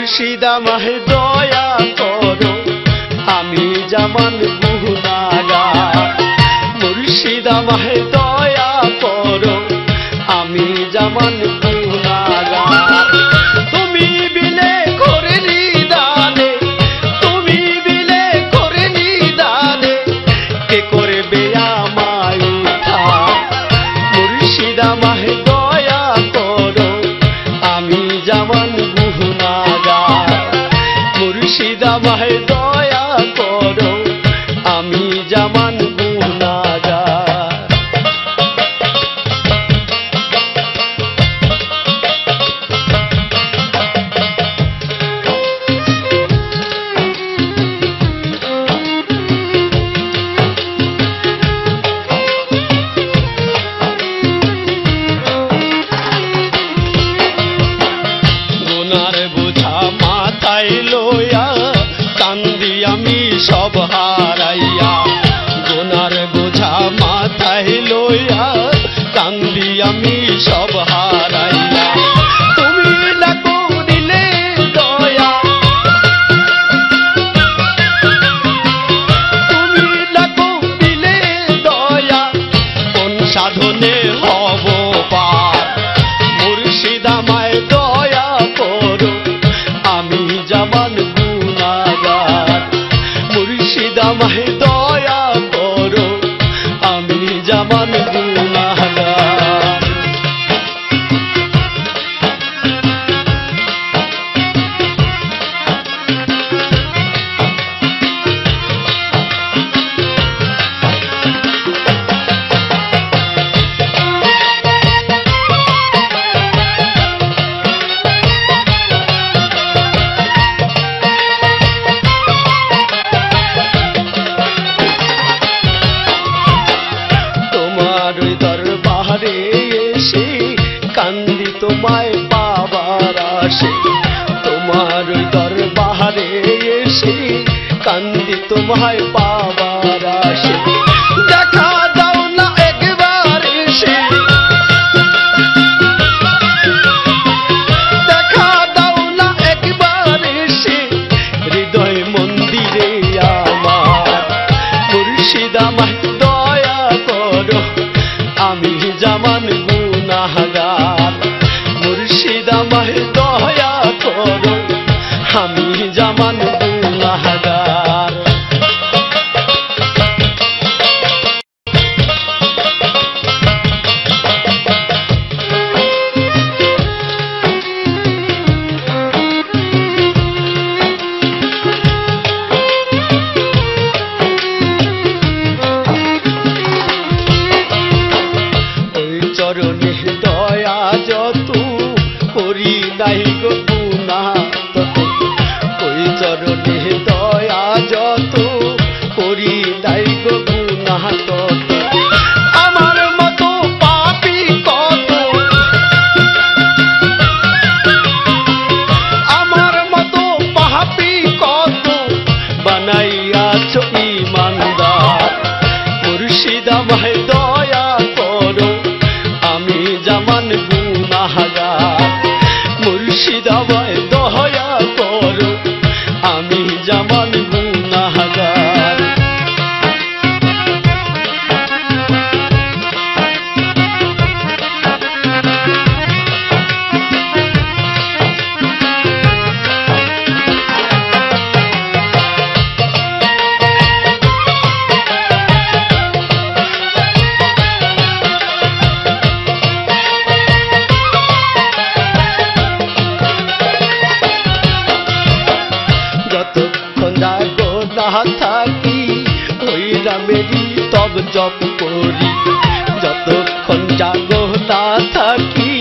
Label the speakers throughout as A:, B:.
A: মুর্শিদ আমায় দয়া করো আমি জামান গুনাহগার মুর্শিদ আমায় দয়া করো আমি জামান গুনাহগার তুমি বিলে করে নিদানে তুমি বিলে করে নিদানে কে করবে আমায় উদ্ধার মুর্শিদ আমায় দয়া করো আমি জামান গুনাহগার মুর্শিদ আমায় দয়া করো আমি জামান গুনাহগার গুনার বোঝা মাথায় লইয়া কান্দি আমি সব হারাইয়া গুনার বোঝা মাথায় লইয়া কান্দি আমি সব হারাইয়া তুমি না করিলে দয়া তুমি না করিলে দয়া কোন সাধনে হব পার মুর্শিদ আমায় দয়া করো আমি জামান গুনাহগার মুর্শিদ আমায় দয়া করো আমি জামান গুনাহগার তোমার দরবারে এসে কান্দি তোমায় পাবার আসে তোমার দরবারে এসে কান্দি তোমায় পাবার আসে দেখা দাও না একবার এসে দেখা দাও না একবার এসে হৃদয় মন্দিরে আমার মুর্শিদ আমায় দয়া করো আমি জামান গুনাহগার মুর্শিদ আমায় দয়া করো আমি জামান গুনাহগার চরণে দয়া যত করি নাই গো গুনাহ তত ওই চরণে দয়া যত করি নাই গো গুনাহ তত আমার মতো পাপী কত আমার মতো পাপী কত বানাইয়াছো ঈমানদার মুর্শিদ আমায় দয়া করো আমি জামান গুনাহগার মুর্শিদ আমায় দয়া করো আমি জামান গুনাহগার যতক্ষণ জাগো না থাকি ওই নামেরই তব জপ করি যতক্ষণ জাগো না থাকি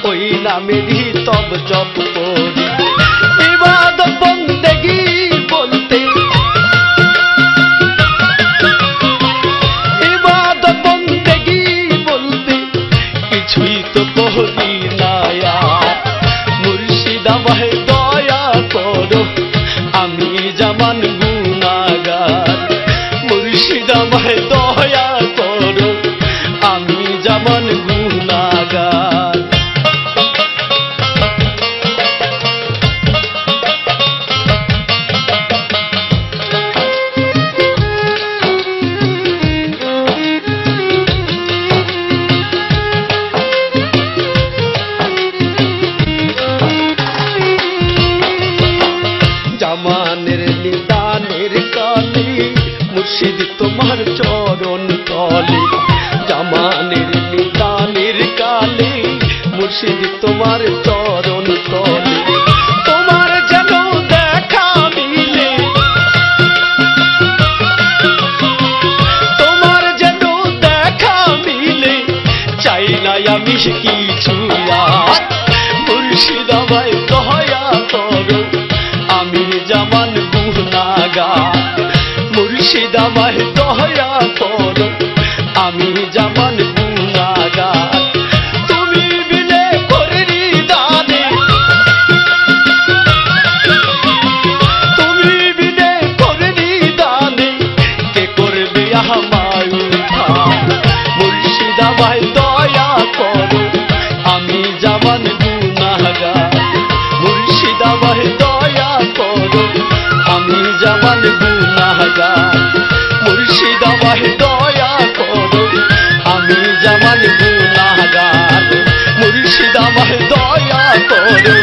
A: ওই নামেরই তব জপ করি ইবাদত বন্দেগী বলতে ইবাদত বন্দেগী বলতে কিছুই তো করি না মুর্শিদ আমায় দয়া করো আমি জামান গুনাহগার মুর্শিদ আমায় দয়া করো আমি জামান গুনাহগার মুর্শিদ তোমার চরণ তলে জামানের নিদানের কালে মুর্শিদ তোমার চরণ তলে তোমার যেন দেখা মিলে তোমার যেন দেখা মিলে চাই না আমি কিছু আর মুর্শিদ আমায় দয়া করো আমি জামান গুনাহগার মুর্শিদ আমায় দয়া করো আমি জামান গুনাহগার তুমি বিনে করনি দানে তুমি বিনে করনি দানে কে করবে আমায় উদ্ধার মুর্শিদ আমায় দয়া করো আমি জামান গুনাহগার মুর্শিদ আমায় দয়া করো আমি জামান গুনাহগার মুর্শিদ আমায় দয়া করো আমি জামান গুনাহগার মুর্শিদ আমায় দয়া করো